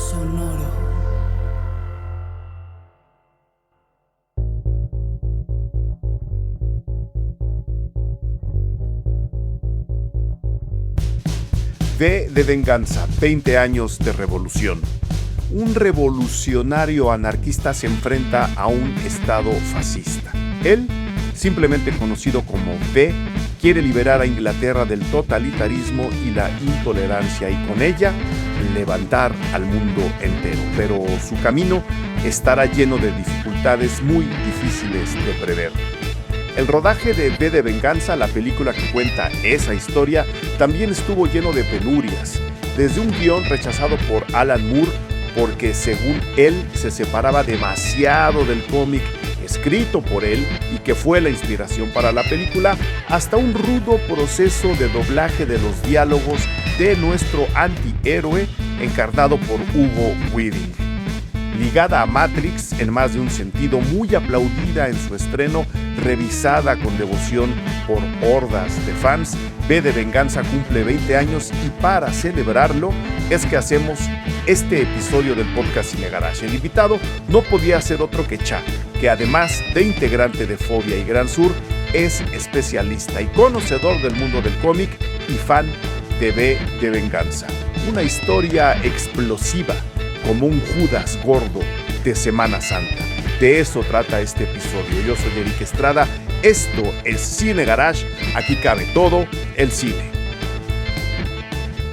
Sonoro. V de Venganza, 20 años de revolución. Un revolucionario anarquista se enfrenta a un estado fascista. Él, simplemente conocido como V, quiere liberar a Inglaterra del totalitarismo y la intolerancia y con ella levantar al mundo entero. Pero su camino estará lleno de dificultades muy difíciles de prever. El rodaje de V de Venganza, la película que cuenta esa historia, también estuvo lleno de penurias. Desde un guión rechazado por Alan Moore porque, según él, se separaba demasiado del cómic escrito por él y que fue la inspiración para la película, hasta un rudo proceso de doblaje de los diálogos de nuestro antihéroe encarnado por Hugo Weaving. Ligada a Matrix en más de un sentido, muy aplaudida en su estreno, revisada con devoción por hordas de fans, V de Venganza cumple 20 años y para celebrarlo es que hacemos este episodio del podcast Cine Garage. El invitado no podía ser otro que Cha, que además de integrante de Fobia y Gran Sur, es especialista y conocedor del mundo del cómic y fan de V de Venganza. Una historia explosiva, como un Judas gordo de Semana Santa. De eso trata este episodio. Yo soy Eric Estrada, esto es Cine Garage, aquí cabe todo el cine.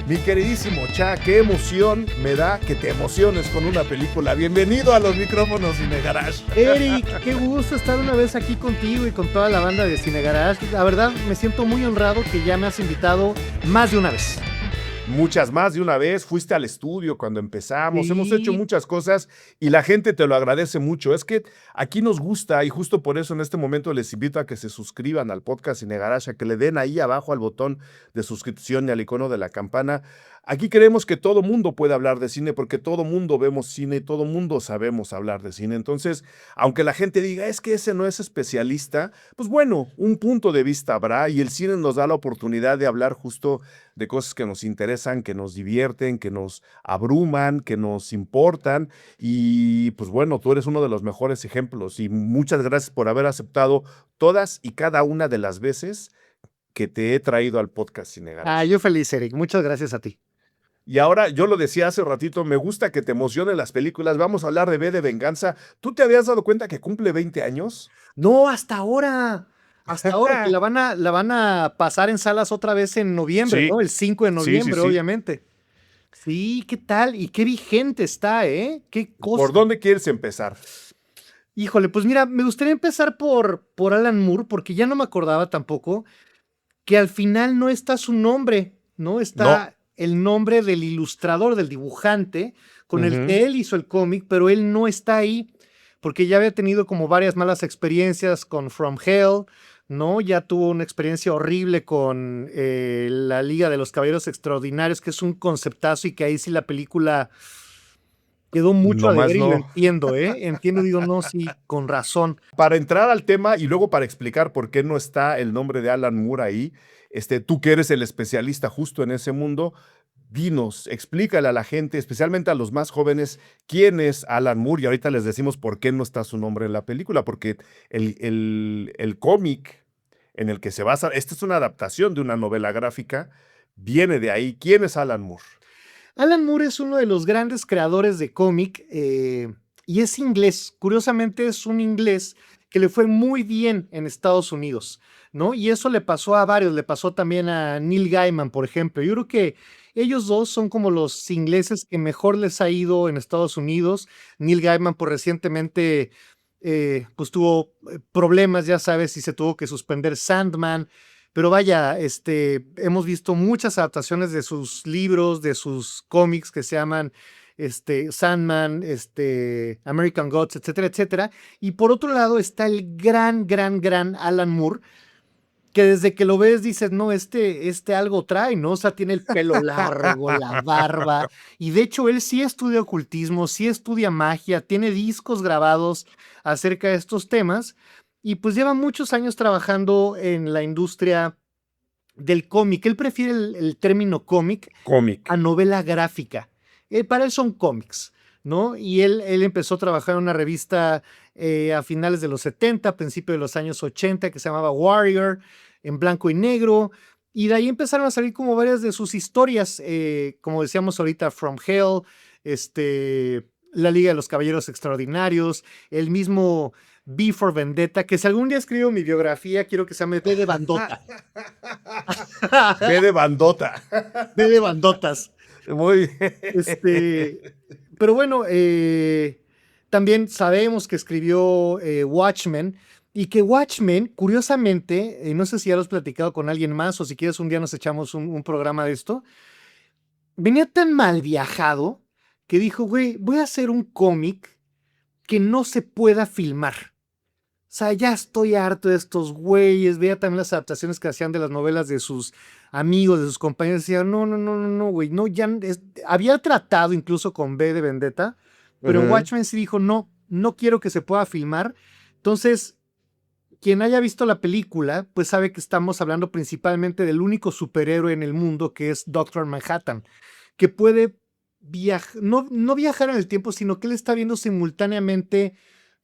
Mi queridísimo Cha, qué emoción me da que te emociones con una película. Bienvenido a los micrófonos Cine Garage. Eric, qué gusto estar una vez aquí contigo y con toda la banda de Cine Garage. La verdad, me siento muy honrado que ya me has invitado más de una vez. Muchas más de una vez, fuiste al estudio cuando empezamos, Sí. Hemos hecho muchas cosas y la gente te lo agradece mucho. Es que aquí nos gusta y justo por eso en este momento les invito a que se suscriban al podcast Cine Garage, a que le den ahí abajo al botón de suscripción y al icono de la campana. Aquí queremos que todo mundo pueda hablar de cine porque todo mundo vemos cine y todo mundo sabemos hablar de cine. Entonces, aunque la gente diga, es que ese no es especialista, pues bueno, un punto de vista habrá y el cine nos da la oportunidad de hablar justo de cosas que nos interesan, que nos divierten, que nos abruman, que nos importan y pues bueno, tú eres uno de los mejores ejemplos y muchas gracias por haber aceptado todas y cada una de las veces que te he traído al podcast Cine Garage. Yo feliz, Eric. Muchas gracias a ti. Y ahora, yo lo decía hace ratito, me gusta que te emocionen las películas. Vamos a hablar de V de Venganza. ¿Tú te habías dado cuenta que cumple 20 años? No, hasta ahora. Hasta ahora, que la van a pasar en salas otra vez en noviembre, Sí. ¿no? El 5 de noviembre, sí. obviamente. Sí, ¿qué tal? Y qué vigente está, ¿eh? Qué cosa. ¿Por dónde quieres empezar? Híjole, pues mira, me gustaría empezar por Alan Moore, porque ya no me acordaba tampoco que al final no está su nombre, ¿no? Está el nombre del ilustrador, del dibujante, con el que él hizo el cómic, pero él no está ahí, porque ya había tenido como varias malas experiencias con From Hell, ¿no? Ya tuvo una experiencia horrible con la Liga de los Caballeros Extraordinarios, que es un conceptazo y que ahí sí la película quedó mucho a Nomás deber y lo no. entiendo, Entiendo, digo, no, sí, con razón. Para entrar al tema y luego para explicar por qué no está el nombre de Alan Moore ahí, tú que eres el especialista justo en ese mundo, dinos, explícale a la gente, especialmente a los más jóvenes, quién es Alan Moore y ahorita les decimos por qué no está su nombre en la película, porque el cómic en el que se basa, esta es una adaptación de una novela gráfica, viene de ahí. ¿Quién es Alan Moore? Alan Moore es uno de los grandes creadores de cómic y es inglés. Curiosamente es un inglés que le fue muy bien en Estados Unidos, ¿no? Y eso le pasó a varios, le pasó también a Neil Gaiman, por ejemplo. Yo creo que ellos dos son como los ingleses que mejor les ha ido en Estados Unidos. Neil Gaiman, pues recientemente pues tuvo problemas, ya sabes, y se tuvo que suspender Sandman. Pero vaya, hemos visto muchas adaptaciones de sus libros, de sus cómics que se llaman Sandman, American Gods, etcétera, etcétera. Y por otro lado está el gran Alan Moore, que desde que lo ves dices, no, algo trae, ¿no? O sea, tiene el pelo largo, la barba. Y de hecho, él sí estudia ocultismo, sí estudia magia, tiene discos grabados acerca de estos temas. Y pues lleva muchos años trabajando en la industria del cómic. Él prefiere el término cómic a novela gráfica. para él son cómics, ¿no? Y él empezó a trabajar en una revista a finales de los 70, principios de los años 80, que se llamaba Warrior, en blanco y negro. Y de ahí empezaron a salir como varias de sus historias, como decíamos ahorita, From Hell, La Liga de los Caballeros Extraordinarios, el mismo V for Vendetta, que si algún día escribo mi biografía, quiero que se llame V de Bandota. V de bandota. V de Bandotas. Muy bien. Pero bueno, también sabemos que escribió Watchmen, y que Watchmen, curiosamente, no sé si ya lo has platicado con alguien más o si quieres un día nos echamos un programa de esto, venía tan mal viajado que dijo, güey, voy a hacer un cómic que no se pueda filmar. O sea, ya estoy harto de estos güeyes. Veía también las adaptaciones que hacían de las novelas de sus amigos, de sus compañeros. Decía, no, güey, no, ya. Había tratado incluso con V de Vendetta, pero en Watchmen sí dijo, no quiero que se pueda filmar. Entonces, quien haya visto la película, pues sabe que estamos hablando principalmente del único superhéroe en el mundo que es Doctor Manhattan, que puede viajar, no viajar en el tiempo, sino que él está viendo simultáneamente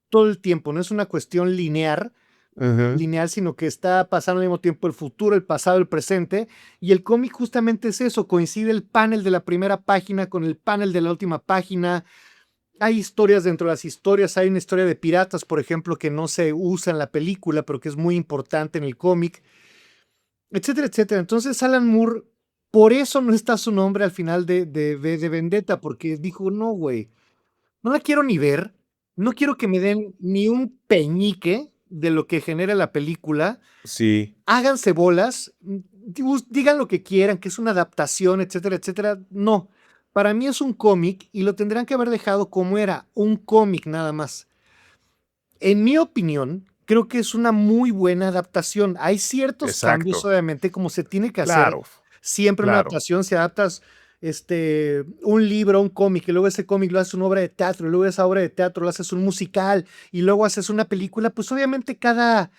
todo el tiempo, no es una cuestión lineal, sino que está pasando al mismo tiempo el futuro, el pasado, el presente, y el cómic justamente es eso, coincide el panel de la primera página con el panel de la última página. Hay historias dentro de las historias, hay una historia de piratas, por ejemplo, que no se usa en la película, pero que es muy importante en el cómic, etcétera, etcétera. Entonces Alan Moore, por eso no está su nombre al final de V de Vendetta, porque dijo, no, güey, no la quiero ni ver, no quiero que me den ni un peñique de lo que genera la película. Sí. Háganse bolas, digan lo que quieran, que es una adaptación, etcétera, etcétera. No, para mí es un cómic y lo tendrán que haber dejado como era, un cómic nada más. En mi opinión, creo que es una muy buena adaptación. Hay ciertos cambios, obviamente, como se tiene que hacer. Siempre una adaptación, si adaptas un libro, un cómic, y luego ese cómic lo haces una obra de teatro, y luego esa obra de teatro lo haces un musical, y luego haces una película, pues obviamente cada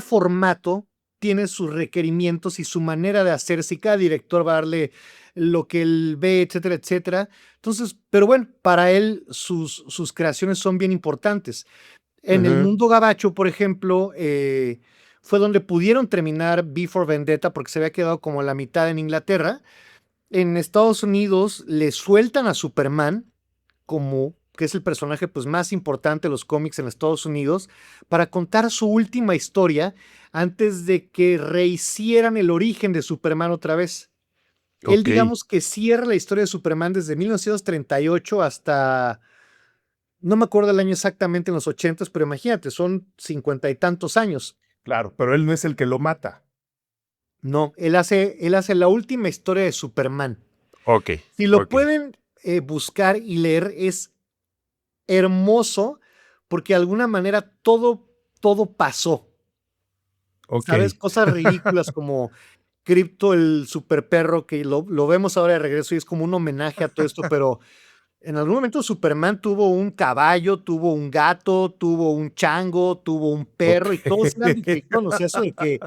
formato tiene sus requerimientos y su manera de hacerse, y cada director va a darle lo que él ve, etcétera, etcétera. Entonces, pero bueno, para él sus creaciones son bien importantes. En el mundo gabacho, por ejemplo, fue donde pudieron terminar V for Vendetta porque se había quedado como a la mitad en Inglaterra. En Estados Unidos le sueltan a Superman, como que es el personaje pues, más importante de los cómics en Estados Unidos, para contar su última historia antes de que rehicieran el origen de Superman otra vez. Él, digamos que cierra la historia de Superman desde 1938 hasta, no me acuerdo el año exactamente, en los 80s, pero imagínate, son 50 y tantos años. Claro, pero él no es el que lo mata. No, él hace la última historia de Superman. Si lo pueden buscar y leer, es hermoso porque de alguna manera todo pasó. ¿Sabes? Cosas ridículas como Krypto, el super perro, que lo vemos ahora de regreso y es como un homenaje a todo esto, pero en algún momento Superman tuvo un caballo, tuvo un gato, tuvo un chango, tuvo un perro y todos eran kryptonos. O sea, eso de que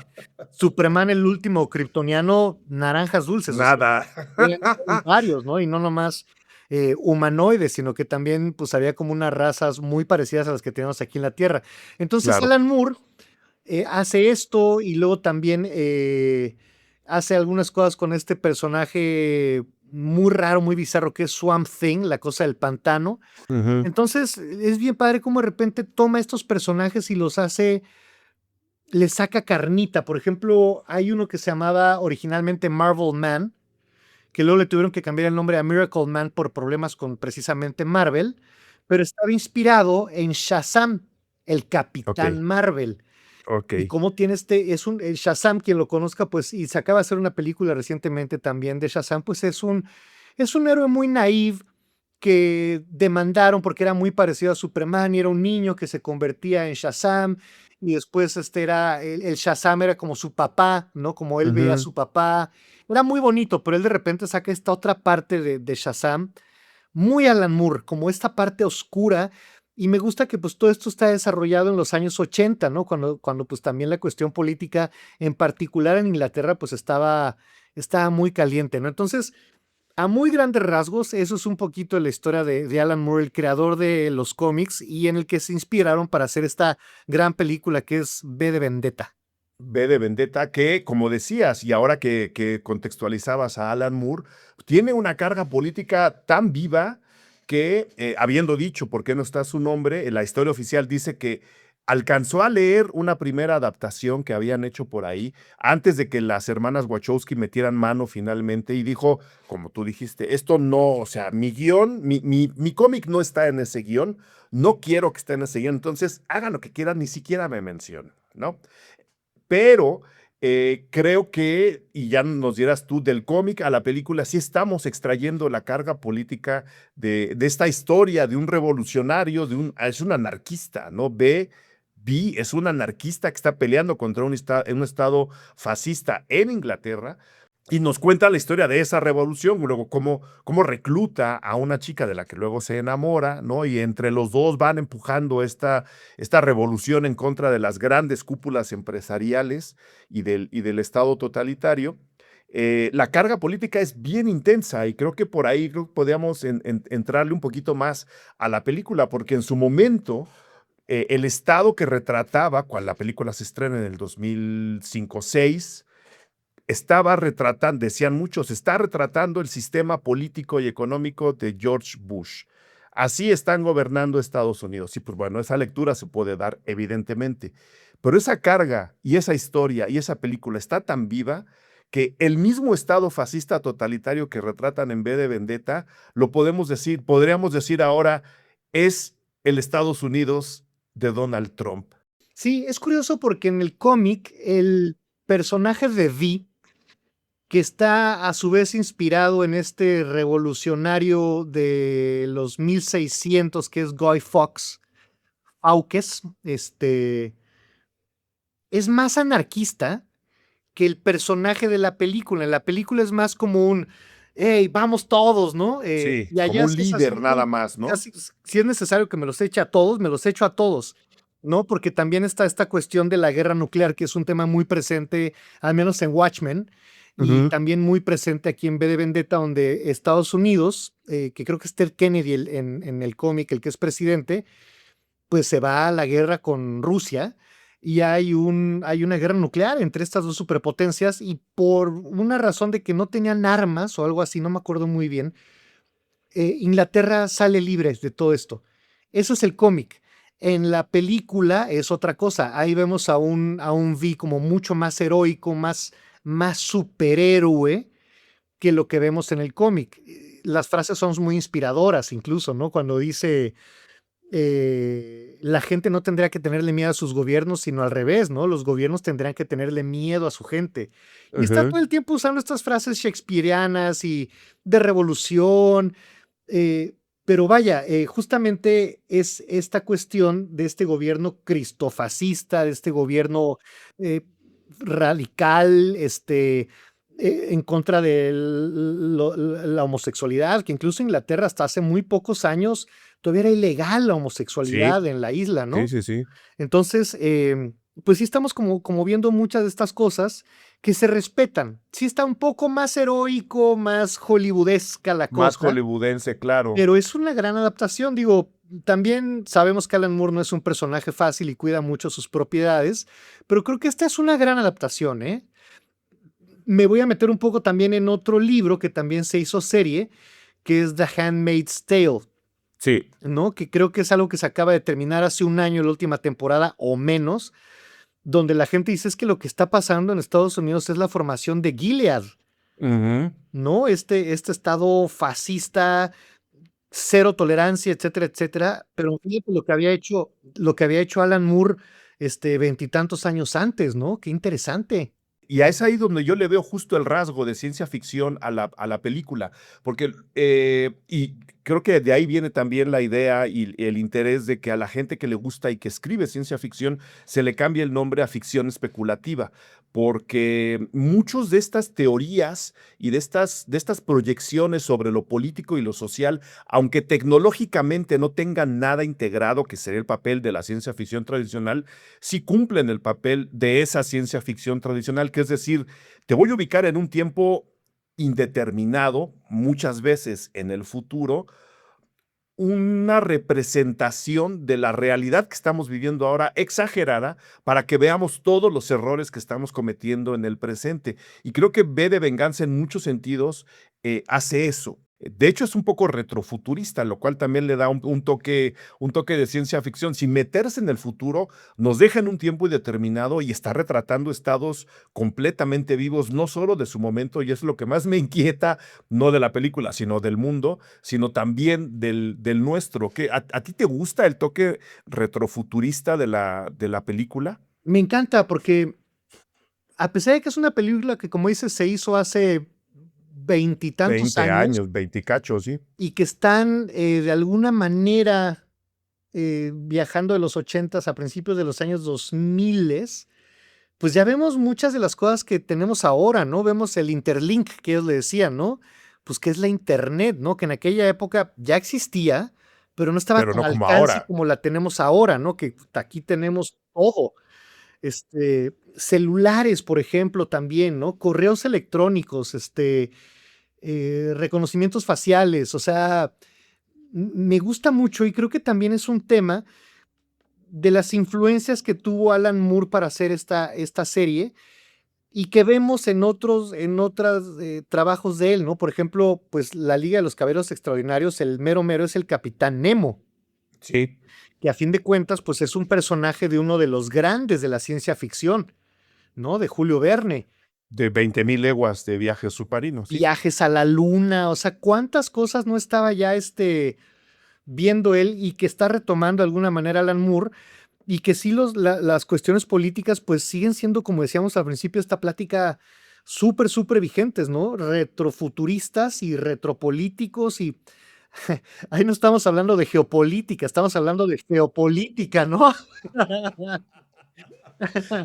Superman, el último kryptoniano, naranjas dulces. Nada. O sea, varios, ¿no? Y no nomás humanoides, sino que también pues había como unas razas muy parecidas a las que tenemos aquí en la Tierra. Entonces Alan Moore hace esto y luego también hace algunas cosas con este personaje muy raro, muy bizarro, que es Swamp Thing, la cosa del pantano. Entonces es bien padre cómo de repente toma estos personajes y los hace, les saca carnita. Por ejemplo, hay uno que se llamaba originalmente Marvel Man, que luego le tuvieron que cambiar el nombre a Miracle Man por problemas con precisamente Marvel, pero estaba inspirado en Shazam, el Capitán Marvel. Y cómo tiene el Shazam, quien lo conozca, pues, y se acaba de hacer una película recientemente también de Shazam, pues es un héroe muy naive que demandaron porque era muy parecido a Superman y era un niño que se convertía en Shazam y después el Shazam era como su papá, ¿no? Como él veía a su papá. Era muy bonito, pero él de repente saca esta otra parte de Shazam, muy Alan Moore, como esta parte oscura. Y me gusta que pues todo esto está desarrollado en los años 80, ¿no? Cuando pues también la cuestión política, en particular en Inglaterra, pues estaba muy caliente, ¿no? Entonces, A muy grandes rasgos, eso es un poquito la historia de Alan Moore, el creador de los cómics, y en el que se inspiraron para hacer esta gran película que es V de Vendetta. V de Vendetta, que, como decías, y ahora que contextualizabas a Alan Moore, tiene una carga política tan viva que, habiendo dicho por qué no está su nombre, en la historia oficial dice que alcanzó a leer una primera adaptación que habían hecho por ahí, antes de que las hermanas Wachowski metieran mano finalmente, y dijo, como tú dijiste, esto no, o sea, mi guión, mi cómic no está en ese guión, no quiero que esté en ese guión, entonces hagan lo que quieran, ni siquiera me mencionen, ¿no? Pero creo que, y ya nos dirás tú, del cómic a la película, sí estamos extrayendo la carga política de esta historia de un revolucionario, es un anarquista, ¿no? B es un anarquista que está peleando contra un estado fascista en Inglaterra, y nos cuenta la historia de esa revolución, luego cómo recluta a una chica de la que luego se enamora, ¿no? Y entre los dos van empujando esta revolución en contra de las grandes cúpulas empresariales y del Estado totalitario. La carga política es bien intensa, y creo que por ahí podríamos entrarle un poquito más a la película, porque en su momento el Estado que retrataba, cuando la película se estrena en el 2005-6, estaba retratando, decían muchos, está retratando el sistema político y económico de George Bush. Así están gobernando Estados Unidos. Sí, pues bueno, esa lectura se puede dar, evidentemente. Pero esa carga y esa historia y esa película está tan viva que el mismo Estado fascista totalitario que retratan en V de Vendetta, podríamos decir ahora, es el Estados Unidos de Donald Trump. Sí, es curioso porque en el cómic el personaje de V, que está a su vez inspirado en este revolucionario de los 1600 que es Guy Fawkes, es más anarquista que el personaje de la película. En la película es más como un, hey, vamos todos, ¿no? Sí, Y como allá un sí es así, líder nada más, ¿no? casi, si es necesario que me los eche a todos, me los echo a todos, ¿no? Porque también está esta cuestión de la guerra nuclear, que es un tema muy presente, al menos en Watchmen, y Ujú. también muy presente aquí en V de Vendetta, donde Estados Unidos, que creo que es Ted Kennedy en el cómic, el que es presidente, pues se va a la guerra con Rusia, y hay una guerra nuclear entre estas dos superpotencias, y por una razón de que no tenían armas o algo así, no me acuerdo muy bien, Inglaterra sale libre de todo esto. Eso es el cómic. En la película es otra cosa. Ahí vemos a un V como mucho más heroico, más superhéroe que lo que vemos en el cómic. Las frases son muy inspiradoras, incluso, ¿no? Cuando dice, la gente no tendría que tenerle miedo a sus gobiernos, sino al revés, ¿no? Los gobiernos tendrían que tenerle miedo a su gente. Y está Ujú. todo el tiempo usando estas frases shakespearianas y de revolución, eh, pero vaya, justamente es esta cuestión de este gobierno cristofascista, de este gobierno eh, radical, en contra de la homosexualidad, que incluso Inglaterra hasta hace muy pocos años todavía era ilegal la Sí, homosexualidad en la isla, sí, ¿no? sí, sí. Entonces, pues sí estamos como viendo muchas de estas cosas que se respetan. Sí está un poco más heroico, más hollywoodesca la Más cosa, hollywoodense, claro. pero es una gran adaptación. Digo, también sabemos que Alan Moore no es un personaje fácil y cuida mucho sus propiedades, pero creo que esta es una gran adaptación, ¿eh? Me voy a meter un poco también en otro libro que también se hizo serie, que es The Handmaid's Tale, Sí. ¿no? Que creo que es algo que se acaba de terminar hace un año, la última temporada o menos, donde la gente dice es que lo que está pasando en Estados Unidos es la formación de Gilead, Ujú. ¿no? Este estado fascista, cero tolerancia, etcétera, etcétera. Pero fíjate lo que había hecho Alan Moore, veintitantos años antes, ¿no? Qué interesante. Y es ahí donde yo le veo justo el rasgo de ciencia ficción a la película, porque, y creo que de ahí viene también la idea y el interés de que a la gente que le gusta y que escribe ciencia ficción se le cambie el nombre a ficción especulativa, porque muchos de estas teorías y de estas proyecciones sobre lo político y lo social, aunque tecnológicamente no tengan nada integrado, que sería el papel de la ciencia ficción tradicional, sí cumplen el papel de esa ciencia ficción tradicional, que es decir, te voy a ubicar en un tiempo indeterminado, muchas veces en el futuro, una representación de la realidad que estamos viviendo ahora, exagerada, para que veamos todos los errores que estamos cometiendo en el presente. Y creo que V de Venganza en muchos sentidos hace eso. De hecho, es un poco retrofuturista, lo cual también le da un toque de ciencia ficción. Sin meterse en el futuro, nos deja en un tiempo indeterminado y está retratando estados completamente vivos, no solo de su momento, y es lo que más me inquieta, no de la película, sino del mundo, sino también del nuestro. ¿A ti te gusta el toque retrofuturista de la película? Me encanta porque a pesar de que es una película que, como dices, se hizo hace veintitantos 20 años años, 20 y cacho, sí. y que están de alguna manera viajando de los 80s a principios de los años 2000, pues ya vemos muchas de las cosas que tenemos ahora, ¿no? Vemos el interlink que ellos le decían, ¿no? Pues que es la internet, ¿no? Que en aquella época ya existía, pero no estaba Pero tan no al como alcance ahora. como la tenemos ahora, ¿no? Que aquí tenemos todo. Celulares, por ejemplo, también, ¿no? Correos electrónicos, reconocimientos faciales, o sea, me gusta mucho y creo que también es un tema de las influencias que tuvo Alan Moore para hacer esta serie y que vemos en otros trabajos de él, ¿no? Por ejemplo, pues la Liga de los Caballeros Extraordinarios, el mero mero es el Capitán Nemo, Sí, que a fin de cuentas, pues es un personaje de uno de los grandes de la ciencia ficción, ¿no? De Julio Verne. de 20,000 leguas de viaje submarino, sí. Viajes a la luna, o sea, cuántas cosas no estaba ya viendo él y que está retomando de alguna manera Alan Moore y que sí las cuestiones políticas pues siguen siendo, como decíamos al principio de esta plática, súper, súper vigentes, ¿no? Retrofuturistas y retropolíticos y ahí no estamos hablando de geopolítica, estamos hablando de geopolítica, ¿no?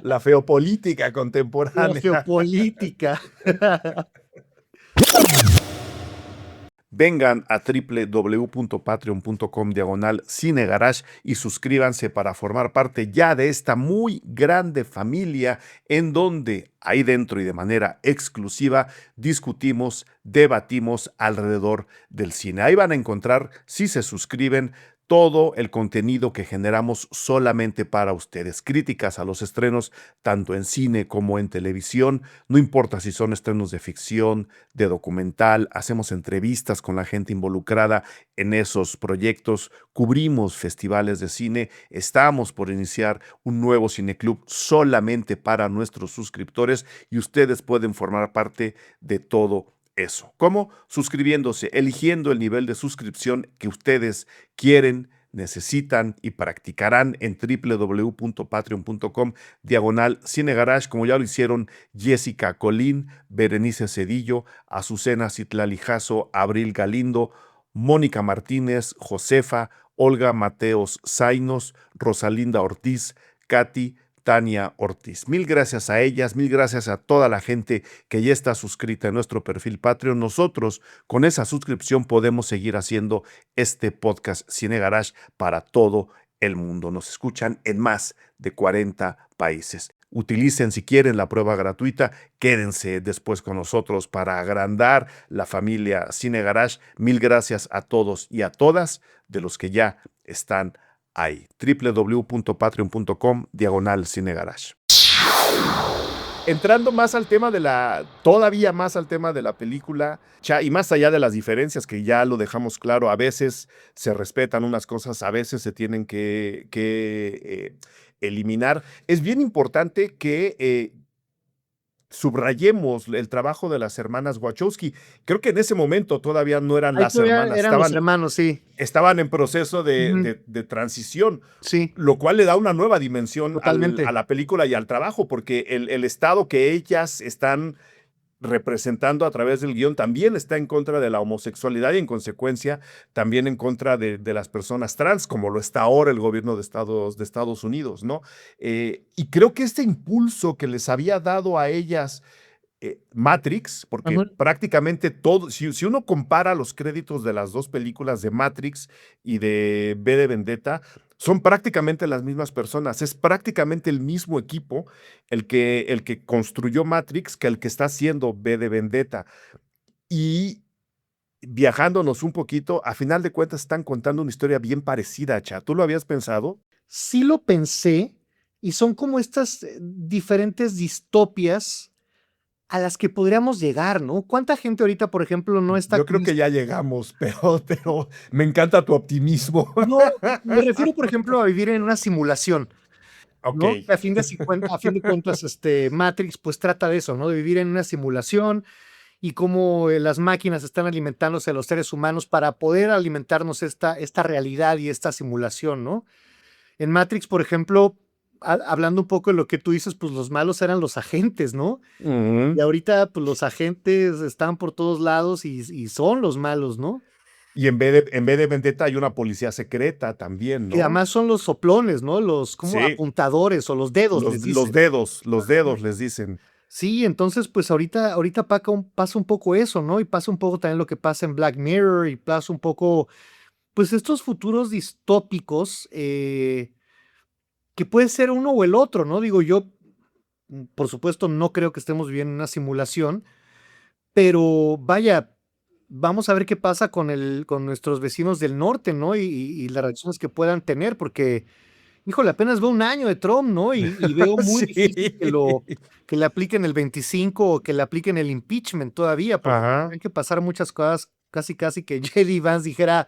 La geopolítica La contemporánea. geopolítica. Vengan a www.patreon.com/cinegarage y suscríbanse para formar parte ya de esta muy grande familia en donde ahí dentro y de manera exclusiva discutimos, debatimos alrededor del cine. Ahí van a encontrar, si se suscriben, todo el contenido que generamos solamente para ustedes. Críticas a los estrenos, tanto en cine como en televisión. No importa si son estrenos de ficción, de documental, hacemos entrevistas con la gente involucrada en esos proyectos, cubrimos festivales de cine, estamos por iniciar un nuevo cineclub solamente para nuestros suscriptores y ustedes pueden formar parte de todo eso. ¿Cómo? Suscribiéndose, eligiendo el nivel de suscripción que ustedes quieren, necesitan y practicarán en www.patreon.com/cinegarage, como ya lo hicieron Jessica Colín, Berenice Cedillo, Azucena Citlalijazo, Abril Galindo, Mónica Martínez, Josefa, Olga Mateos Zainos, Rosalinda Ortiz, Katy, Tania Ortiz. Mil gracias a ellas, mil gracias a toda la gente que ya está suscrita en nuestro perfil Patreon. Nosotros con esa suscripción podemos seguir haciendo este podcast Cine Garage para todo el mundo. Nos escuchan en más de 40 países. Utilicen si quieren la prueba gratuita, quédense después con nosotros para agrandar la familia Cine Garage. Mil gracias a todos y a todas de los que ya están ahí. www.patreon.com/cinegarage. Entrando más al tema todavía más al tema de la película, y más allá de las diferencias que ya lo dejamos claro, a veces se respetan unas cosas, a veces se tienen que eliminar. Es bien importante que subrayemos el trabajo de las hermanas Wachowski. Creo que en ese momento todavía no eran Ahí las todavía hermanas, eran los hermanos, sí. estaban en proceso Ujú. de transición, Sí, lo cual le da una nueva dimensión a totalmente. la película y al trabajo, porque el estado que ellas están representando a través del guión también está en contra de la homosexualidad y en consecuencia también en contra de las personas trans, como lo está ahora el gobierno de Estados Unidos, ¿no? Y creo que este impulso que les había dado a ellas Matrix, porque Ajá. prácticamente todo, si uno compara los créditos de las dos películas de Matrix y de V de Vendetta, son prácticamente las mismas personas, es prácticamente el mismo equipo el que construyó Matrix que el que está haciendo V de Vendetta. Y viajándonos un poquito, a final de cuentas están contando una historia bien parecida, Cha. ¿Tú lo habías pensado? Sí lo pensé, y son como estas diferentes distopias a las que podríamos llegar, ¿no? ¿Cuánta gente ahorita, por ejemplo, no está Yo con creo que ya llegamos, pero me encanta tu optimismo. no, me refiero, por ejemplo, a vivir en una simulación, Ok, ¿no? Que a fin de cuentas, Matrix, pues trata de eso, ¿no? De vivir en una simulación y cómo las máquinas están alimentándose a los seres humanos para poder alimentarnos esta realidad y esta simulación, ¿no? En Matrix, por ejemplo, hablando un poco de lo que tú dices, pues los malos eran los agentes, ¿no? Y ujú. ahorita, pues los agentes están por todos lados y son los malos, ¿no? Y en vez de Vendetta hay una policía secreta también, Que ¿no? además son los soplones, ¿no? Los como Sí, apuntadores o los dedos, les dicen. los dedos les dicen. Sí, entonces, pues ahorita pasa un poco eso, ¿no? Y pasa un poco también lo que pasa en Black Mirror y pasa un poco, pues estos futuros distópicos que puede ser uno o el otro, ¿no? Digo, yo, por supuesto, no creo que estemos viviendo en una simulación, pero vaya, vamos a ver qué pasa con nuestros vecinos del norte, ¿no? Y las reacciones que puedan tener, porque, híjole, apenas veo un año de Trump, ¿no? Y veo muy difícil Sí. que le apliquen el 25 o que le apliquen el impeachment todavía, porque Ajá. tendrían que pasar muchas cosas, casi casi que J.D. Vance dijera,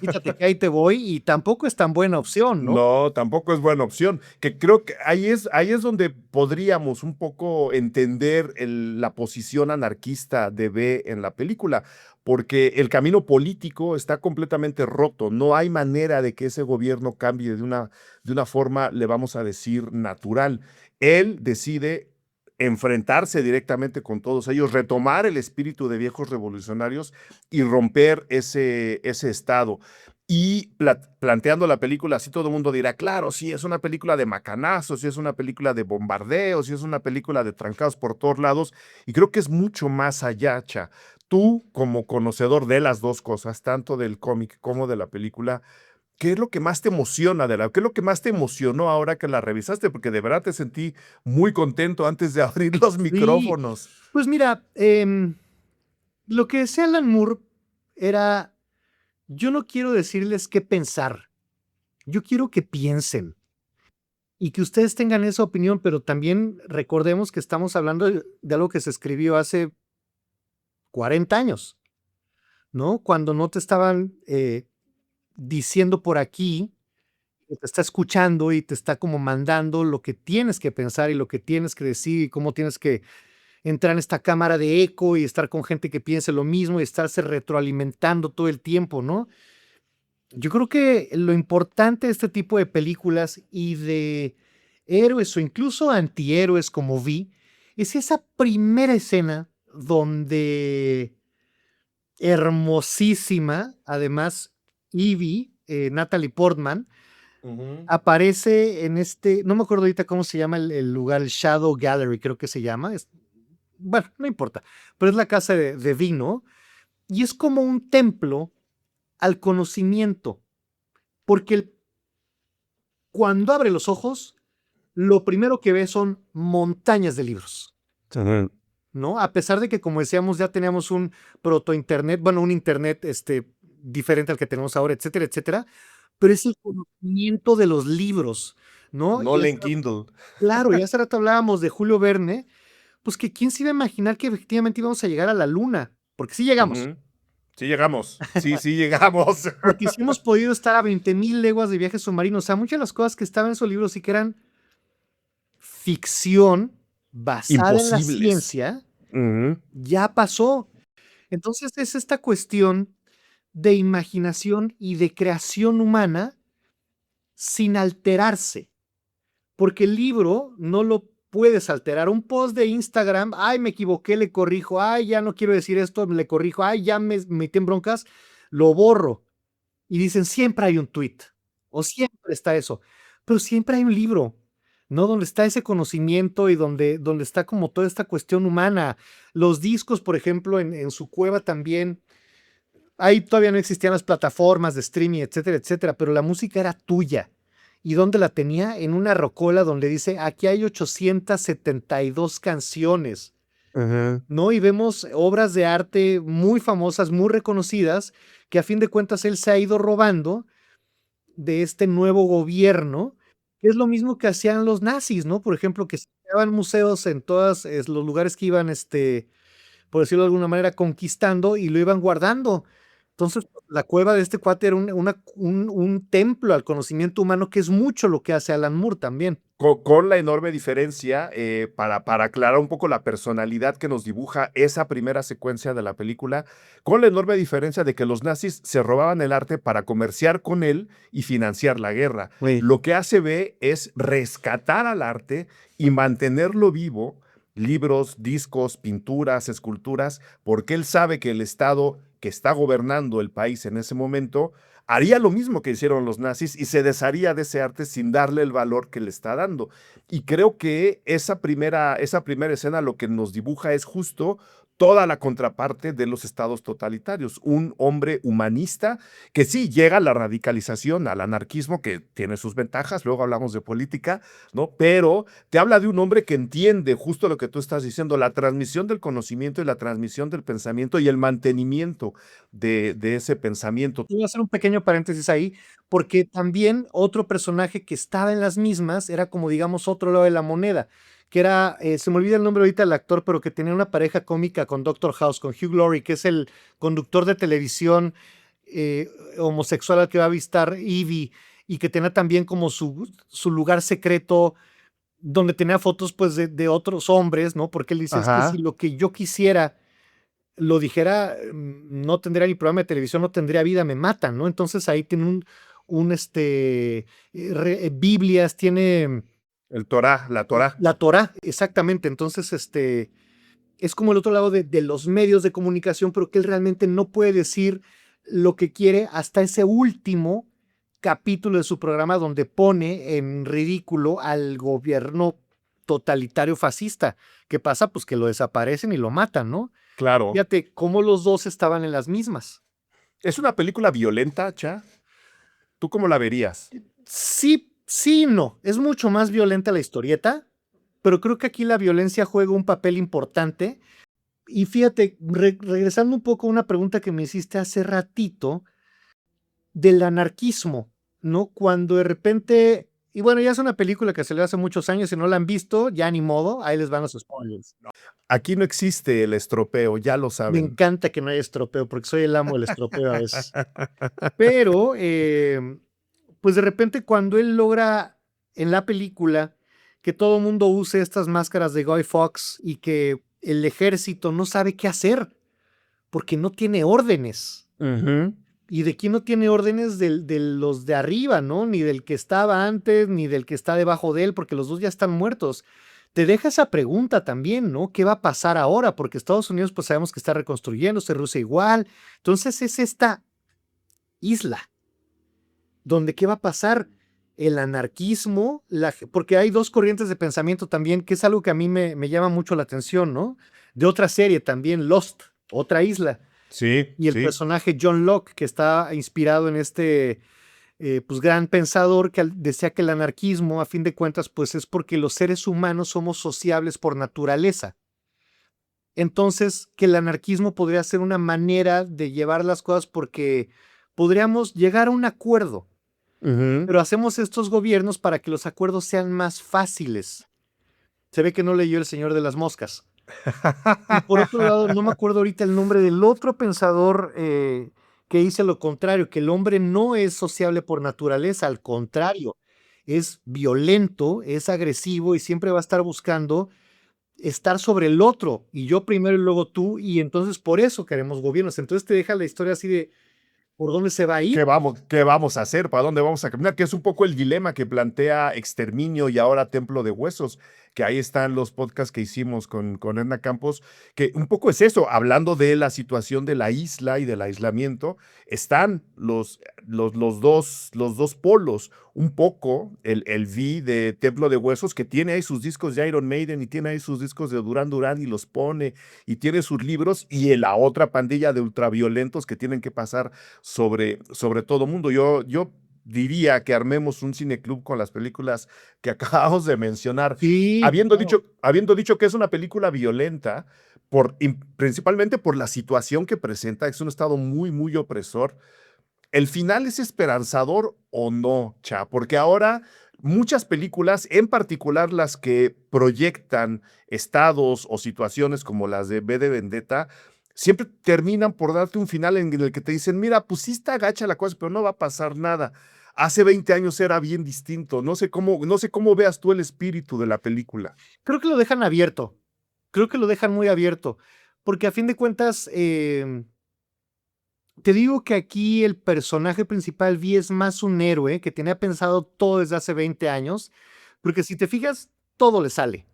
quítate que ahí te voy, y tampoco es tan buena opción, ¿no? No, tampoco es buena opción. Que creo que ahí es donde podríamos un poco entender la posición anarquista de B en la película, porque el camino político está completamente roto. No hay manera de que ese gobierno cambie de una forma, le vamos a decir, natural. Él decide enfrentarse directamente con todos ellos, retomar el espíritu de viejos revolucionarios y romper ese estado. Y planteando la película, así todo el mundo dirá, claro, sí, es una película de macanazos, sí, es una película de bombardeos, sí, es una película de trancados por todos lados, y creo que es mucho más allá, Cha. Tú, como conocedor de las dos cosas, tanto del cómic como de la película, ¿qué es lo que más te emociona qué es lo que más te emocionó ahora que la revisaste? Porque de verdad te sentí muy contento antes de abrir los Sí, micrófonos. pues mira, lo que decía Alan Moore era, yo no quiero decirles qué pensar, yo quiero que piensen y que ustedes tengan esa opinión, pero también recordemos que estamos hablando de algo que se escribió hace 40 años, ¿no? Cuando no te estaban diciendo por aquí, que te está escuchando y te está como mandando lo que tienes que pensar y lo que tienes que decir y cómo tienes que entrar en esta cámara de eco y estar con gente que piense lo mismo y estarse retroalimentando todo el tiempo, ¿no? Yo creo que lo importante de este tipo de películas y de héroes o incluso antihéroes como Vi es esa primera escena donde hermosísima, además, Evie, Natalie Portman, Ujú. aparece en no me acuerdo ahorita cómo se llama el lugar, el Shadow Gallery, creo que se llama. Bueno, no importa, pero es la casa de Vi, ¿no? Y es como un templo al conocimiento, porque cuando abre los ojos, lo primero que ve son montañas de libros, ¿no? A pesar de que, como decíamos, ya teníamos un proto-internet, bueno, un internet diferente al que tenemos ahora, etcétera, etcétera, pero es el conocimiento de los libros, ¿no? No leen Kindle. Claro, y hace rato hablábamos de Julio Verne, pues que quién se iba a imaginar que efectivamente íbamos a llegar a la luna, porque sí llegamos, Ujú. Sí llegamos, sí llegamos. porque sí hemos podido estar a 20,000 leguas de viaje submarino, o sea, muchas de las cosas que estaban en esos libros sí que eran ficción basada en la Imposibles. ciencia, Ujú. ya pasó. Entonces es esta cuestión de imaginación y de creación humana sin alterarse, porque el libro no lo puedes alterar. Un post de Instagram, ay, me equivoqué, le corrijo, ay, ya no quiero decir esto, le corrijo, ay, ya me metí en broncas, lo borro. Y dicen, siempre hay un tweet, o siempre está eso, pero siempre hay un libro, ¿no? Donde está ese conocimiento y donde está como toda esta cuestión humana. Los discos, por ejemplo, en su cueva también, ahí todavía no existían las plataformas de streaming, etcétera, etcétera, pero la música era tuya. ¿Y dónde la tenía? En una rocola donde dice, aquí hay 872 canciones. Ajá. ¿no? Y vemos obras de arte muy famosas, muy reconocidas, que a fin de cuentas él se ha ido robando de este nuevo gobierno, que es lo mismo que hacían los nazis, ¿no? Por ejemplo, que se creaban museos en todos los lugares que iban, por decirlo de alguna manera, conquistando y lo iban guardando. Entonces, la cueva de este cuate era un templo al conocimiento humano, que es mucho lo que hace Alan Moore también. Con la enorme diferencia, para aclarar un poco la personalidad que nos dibuja esa primera secuencia de la película, con la enorme diferencia de que los nazis se robaban el arte para comerciar con él y financiar la guerra. Güey. Lo que hace B es rescatar al arte y mantenerlo vivo, libros, discos, pinturas, esculturas, porque él sabe que el Estado que está gobernando el país en ese momento haría lo mismo que hicieron los nazis y se desharía de ese arte sin darle el valor que le está dando. Y creo que esa primera escena lo que nos dibuja es justo toda la contraparte de los estados totalitarios. Un hombre humanista que sí llega a la radicalización, al anarquismo, que tiene sus ventajas, luego hablamos de política, ¿no? Pero te habla de un hombre que entiende justo lo que tú estás diciendo, la transmisión del conocimiento y la transmisión del pensamiento y el mantenimiento de ese pensamiento. Voy a hacer un pequeño paréntesis ahí, porque también otro personaje que estaba en las mismas era como, digamos, otro lado de la moneda, que era, se me olvida el nombre ahorita del actor, pero que tenía una pareja cómica con Doctor House, con Hugh Laurie, que es el conductor de televisión homosexual al que va a avistar Evie, y que tenía también como su lugar secreto, donde tenía fotos pues de otros hombres, ¿no? Porque él dice, es que si Ajá. lo que yo quisiera lo dijera, no tendría ni programa de televisión, no tendría vida, me matan, ¿no? Entonces ahí tiene Biblias, tiene El Torah, la Torah. la Torá, exactamente. Entonces, es como el otro lado de los medios de comunicación, pero que él realmente no puede decir lo que quiere hasta ese último capítulo de su programa donde pone en ridículo al gobierno totalitario fascista. ¿Qué pasa? Pues que lo desaparecen y lo matan, ¿no? Claro. Fíjate cómo los dos estaban en las mismas. ¿Es una película violenta, Cha? ¿Tú cómo la verías? Sí, sí, no. Es mucho más violenta la historieta, pero creo que aquí la violencia juega un papel importante. Y fíjate, regresando un poco a una pregunta que me hiciste hace ratito, del anarquismo, ¿no? Cuando de repente, y bueno, ya es una película que se le hace muchos años, si no la han visto, ya ni modo, ahí les van los spoilers. Aquí no existe el estropeo, ya lo Me saben. encanta que no haya estropeo, porque soy el amo del estropeo a veces. Pero, pues de repente cuando él logra en la película que todo el mundo use estas máscaras de Guy Fawkes y que el ejército no sabe qué hacer porque no tiene órdenes. Ujú. ¿Y de quién no tiene órdenes? De los de arriba, ¿no? Ni del que estaba antes, ni del que está debajo de él, porque los dos ya están muertos. Te deja esa pregunta también, ¿no? ¿Qué va a pasar ahora? Porque Estados Unidos, pues sabemos que está reconstruyéndose, Rusia igual. Entonces es esta isla donde qué va a pasar el anarquismo, porque hay dos corrientes de pensamiento también, que es algo que a mí me llama mucho la atención, ¿no? De otra serie también, Lost, otra isla, Sí, y el sí. personaje John Locke, que está inspirado en pues gran pensador que decía que el anarquismo, a fin de cuentas, pues es porque los seres humanos somos sociables por naturaleza. Entonces, que el anarquismo podría ser una manera de llevar las cosas porque podríamos llegar a un acuerdo, Ujú. pero hacemos estos gobiernos para que los acuerdos sean más fáciles. Se ve que no leyó El Señor de las Moscas. Y por otro lado, no me acuerdo ahorita el nombre del otro pensador que dice lo contrario, que el hombre no es sociable por naturaleza, al contrario, es violento, es agresivo y siempre va a estar buscando estar sobre el otro, y yo primero y luego tú, y entonces por eso queremos gobiernos. Entonces te deja la historia así de, ¿por dónde se va a ir? ¿Qué vamos a hacer? ¿Para dónde vamos a caminar? Que es un poco el dilema que plantea Exterminio y ahora Templo de Huesos, que ahí están los podcasts que hicimos con Edna Campos, que un poco es eso, hablando de la situación de la isla y del aislamiento, están los dos polos, un poco el V de Templo de Huesos, que tiene ahí sus discos de Iron Maiden y tiene ahí sus discos de Duran Duran y los pone y tiene sus libros, y la otra pandilla de ultraviolentos que tienen que pasar sobre todo mundo. Yo diría que armemos un cineclub con las películas que acabamos de mencionar, Sí, claro. habiendo dicho que es una película violenta, principalmente por la situación que presenta, es un estado muy, muy opresor. ¿El final es esperanzador o no, Cha? Porque ahora muchas películas, en particular las que proyectan estados o situaciones como las de V de Vendetta, siempre terminan por darte un final en el que te dicen, mira, pues sí está gacha la cosa, pero no va a pasar nada. Hace 20 años era bien distinto. No sé cómo veas tú el espíritu de la película. Creo que lo dejan abierto. Creo que lo dejan muy abierto. Porque a fin de cuentas, te digo que aquí el personaje principal, Vi, es más un héroe que tenía pensado todo desde hace 20 años. Porque si te fijas, todo le sale.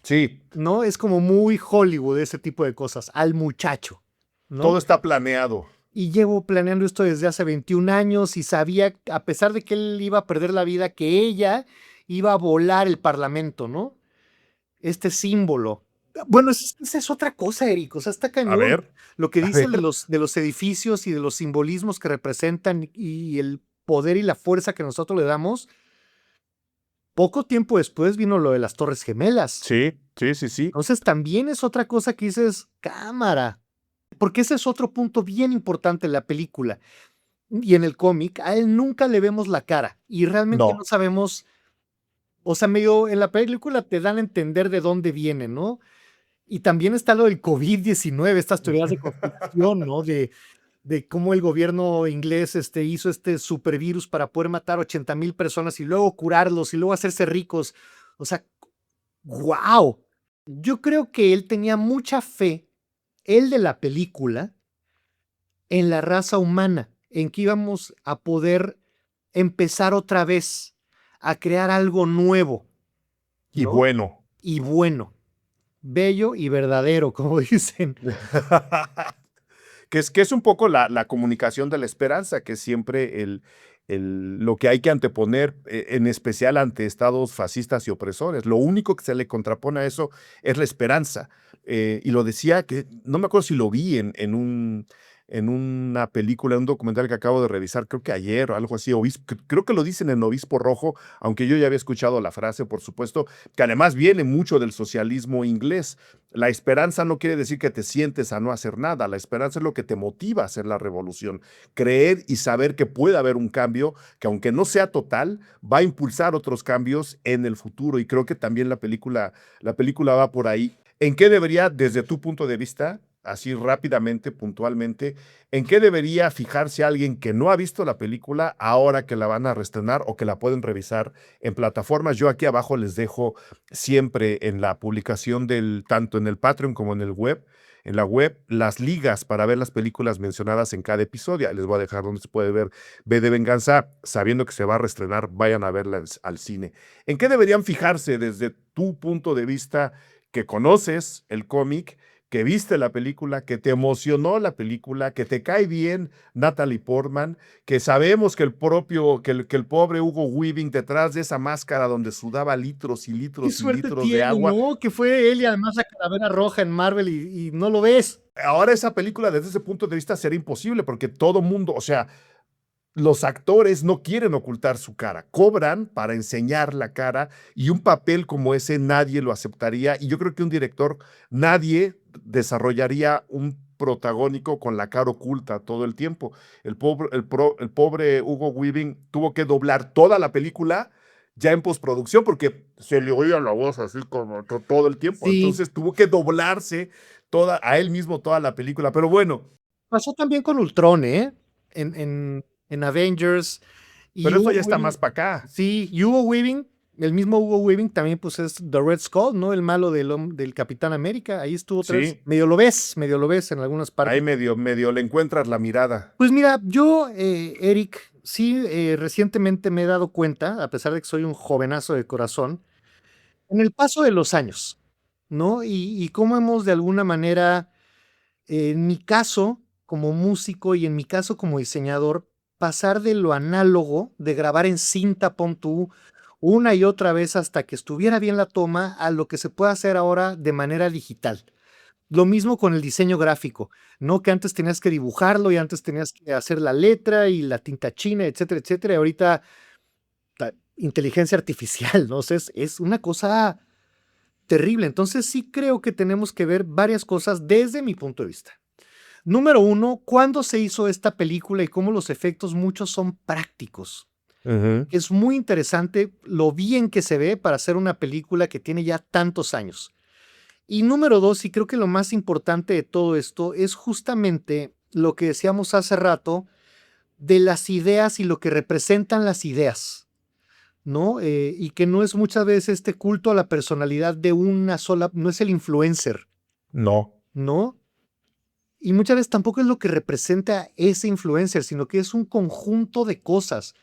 Sí, ¿No? Es como muy Hollywood ese tipo de cosas, al muchacho, todo ¿no? está planeado. Y llevo planeando esto desde hace 21 años y sabía, a pesar de que él iba a perder la vida, que ella iba a volar el parlamento, ¿no? Este símbolo. Bueno, esa es otra cosa, Eric, o sea, está A cañón. ver, Lo que a dice ver. de los edificios y de los simbolismos que representan y el poder y la fuerza que nosotros le damos. Poco tiempo después vino lo de las Torres Gemelas. Sí, sí, sí, sí. Entonces también es otra cosa que dices, cámara, porque ese es otro punto bien importante en la película y en el cómic, a él nunca le vemos la cara y realmente no No. sabemos, o sea, medio en la película te dan a entender de dónde viene, ¿no? Y también está lo del COVID-19, estas teorías de conspiración, ¿no? De cómo el gobierno inglés hizo este supervirus para poder matar 80,000 personas y luego curarlos y luego hacerse ricos. O sea, wow. Yo creo que él tenía mucha fe, él de la película, en la raza humana, en que íbamos a poder empezar otra vez a crear algo nuevo, Y ¿no? bueno. Y bueno, bello y verdadero, como dicen. Que es un poco la comunicación de la esperanza, que es siempre lo que hay que anteponer, en especial ante estados fascistas y opresores. Lo único que se le contrapone a eso es la esperanza. Y lo decía, que no me acuerdo si lo vi en una película, en un documental que acabo de revisar, creo que ayer o algo así, creo que lo dicen en Obispo Rojo, aunque yo ya había escuchado la frase, por supuesto, que además viene mucho del socialismo inglés. La esperanza no quiere decir que te sientes a no hacer nada. La esperanza es lo que te motiva a hacer la revolución. Creer y saber que puede haber un cambio que, aunque no sea total, va a impulsar otros cambios en el futuro. Y creo que también la película va por ahí. ¿En qué debería, desde tu punto de vista, así rápidamente, puntualmente, en qué debería fijarse alguien que no ha visto la película ahora que la van a reestrenar o que la pueden revisar en plataformas? Yo aquí abajo les dejo siempre en la publicación tanto en el Patreon como en la web, las ligas para ver las películas mencionadas en cada episodio. Les voy a dejar donde se puede ver V de Venganza, sabiendo que se va a reestrenar, vayan a verla al cine. ¿En qué deberían fijarse desde tu punto de vista, que conoces el cómic, que viste la película, que te emocionó la película, que te cae bien Natalie Portman, que sabemos que el pobre Hugo Weaving, detrás de esa máscara donde sudaba litros y Qué litros y suerte litros de tiene, agua, ¿no? Que fue él y además la calavera roja en Marvel y no lo ves. ahora esa película desde ese punto de vista será imposible porque todo mundo, o sea, los actores no quieren ocultar su cara, cobran para enseñar la cara, y un papel como ese nadie lo aceptaría, y yo creo que un director, nadie desarrollaría un protagónico con la cara oculta todo el tiempo. El pobre Hugo Weaving tuvo que doblar toda la película ya en postproducción porque se le oía la voz así como todo el tiempo, Sí, entonces tuvo que doblarse a él mismo toda la película, pero bueno, pasó también con Ultron, ¿eh? En Avengers. Y pero esto Hugo ya está más Weaving, para acá. sí, y Hugo Weaving, el mismo Hugo Weaving también pues es The Red Skull, ¿no? El malo del Capitán América. Ahí estuvo otra vez. Sí, Medio lo ves en algunas ahí partes. medio le encuentras la mirada. Pues mira, yo, Eric, sí, recientemente me he dado cuenta, a pesar de que soy un jovenazo de corazón, en el paso de los años, ¿no? Y cómo hemos de alguna manera, en mi caso como músico y en mi caso como diseñador, pasar de lo análogo, de grabar en cinta, pon tú, una y otra vez hasta que estuviera bien la toma, a lo que se puede hacer ahora de manera digital. Lo mismo con el diseño gráfico, ¿no? Que antes tenías que dibujarlo y antes tenías que hacer la letra y la tinta china, etcétera, etcétera. Y ahorita la inteligencia artificial, ¿no? O sea, es una cosa terrible. Entonces sí creo que tenemos que ver varias cosas desde mi punto de vista. Número 1, ¿cuándo se hizo esta película y cómo los efectos muchos son prácticos? Es muy interesante lo bien que se ve para hacer una película que tiene ya tantos años. Y número 2, y creo que lo más importante de todo esto es justamente lo que decíamos hace rato de las ideas y lo que representan las ideas, ¿no? Y que no es muchas veces este culto a la personalidad de una sola, no es el influencer. No. ¿No? Y muchas veces tampoco es lo que representa ese influencer, sino que es un conjunto de cosas.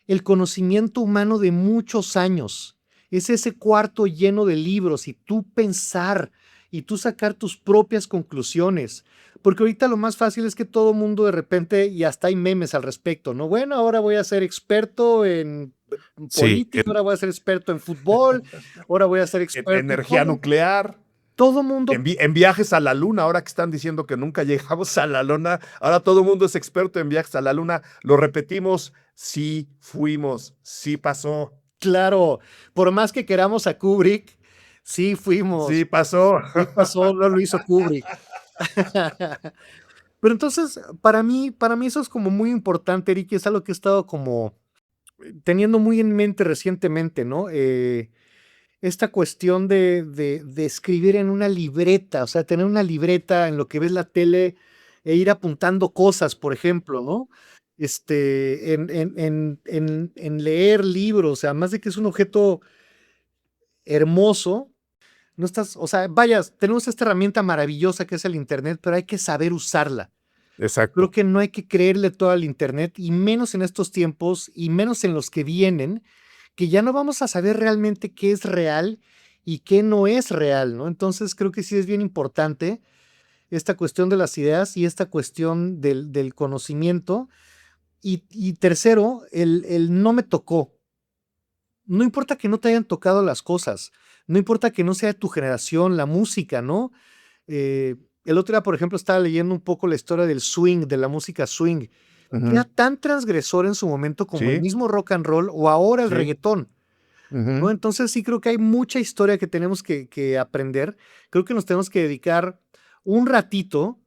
El conocimiento humano de muchos años. Es ese cuarto lleno de libros y tú pensar y tú sacar tus propias conclusiones. Porque ahorita lo más fácil es que todo mundo de repente, y hasta hay memes al respecto, ¿no? Bueno, ahora voy a ser experto en política, ahora voy a ser experto en fútbol, ahora voy a ser experto en energía nuclear. Todo mundo. En viajes a la luna, ahora que están diciendo que nunca llegamos a la luna, ahora todo el mundo es experto en viajes a la luna. Lo repetimos, sí fuimos, sí pasó. Claro, por más que queramos a Kubrick, sí fuimos. Sí pasó. Sí pasó, no lo hizo Kubrick. Pero entonces, para mí eso es como muy importante, Eric, y es algo que he estado como teniendo muy en mente recientemente, ¿no? Esta cuestión de escribir en una libreta, o sea, tener una libreta en lo que ves la tele e ir apuntando cosas, por ejemplo, ¿no? En leer libros, además de que es un objeto hermoso, no estás, o sea, vaya, tenemos esta herramienta maravillosa que es el Internet, pero hay que saber usarla. Exacto. Creo que no hay que creerle todo al Internet, y menos en estos tiempos, y menos en los que vienen, que ya no vamos a saber realmente qué es real y qué no es real, ¿no? Entonces creo que sí es bien importante esta cuestión de las ideas y esta cuestión del conocimiento. Y tercero, el no me tocó. No importa que no te hayan tocado las cosas, no importa que no sea de tu generación, la música, ¿no? El otro día, por ejemplo, estaba leyendo un poco la historia del swing, de la música swing. Era tan transgresor en su momento como el mismo rock and roll o ahora el reggaetón, ¿no? Entonces sí creo que hay mucha historia que tenemos que aprender. Creo que nos tenemos que dedicar un ratito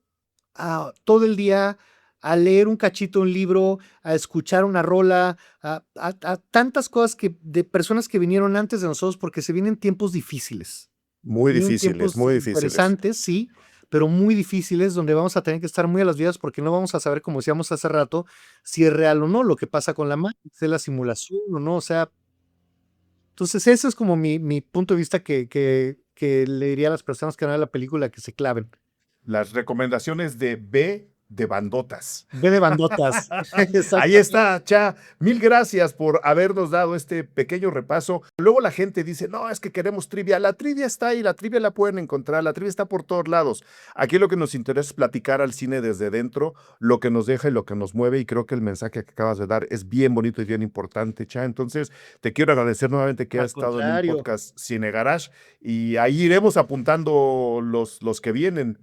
todo el día a leer un cachito de un libro, a escuchar una rola, a tantas cosas de personas que vinieron antes de nosotros, porque se vienen tiempos difíciles. Muy difíciles, muy difíciles. Interesantes, sí, pero muy difíciles, donde vamos a tener que estar muy a las vivas porque no vamos a saber, como decíamos hace rato, si es real o no lo que pasa con la Matrix, si es la simulación o no, o sea. Entonces ese es como mi punto de vista que le diría a las personas que van a ver la película que se claven. Las recomendaciones de B de bandotas. B de bandotas. Ahí está, Cha. Mil gracias por habernos dado este pequeño repaso. Luego la gente dice, no, es que queremos trivia. La trivia está ahí, la trivia la pueden encontrar, la trivia está por todos lados. Aquí lo que nos interesa es platicar al cine desde dentro, lo que nos deja y lo que nos mueve, y creo que el mensaje que acabas de dar es bien bonito y bien importante, Cha. Entonces, te quiero agradecer nuevamente que has estado en un podcast Cine Garage, y ahí iremos apuntando los que vienen.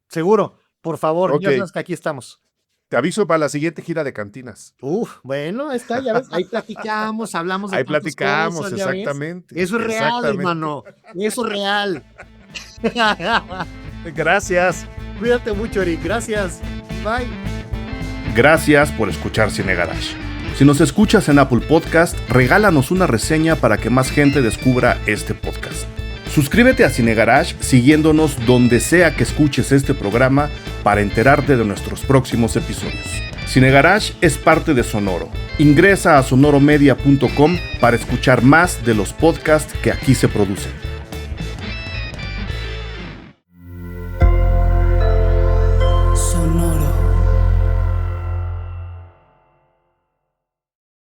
Seguro. Por favor, ya sabes que aquí estamos. Te aviso para la siguiente gira de cantinas. Bueno, está, ya ves, ahí platicamos, hablamos de ahí platicamos, cosas, exactamente. Eso es real, hermano. Eso es real. Gracias. Cuídate mucho, Eric. Gracias. Bye. Gracias por escuchar Cine Garage. Si nos escuchas en Apple Podcast, regálanos una reseña para que más gente descubra este podcast. Suscríbete a Cine Garage siguiéndonos donde sea que escuches este programa para enterarte de nuestros próximos episodios. Cine Garage es parte de Sonoro. Ingresa a sonoromedia.com para escuchar más de los podcasts que aquí se producen.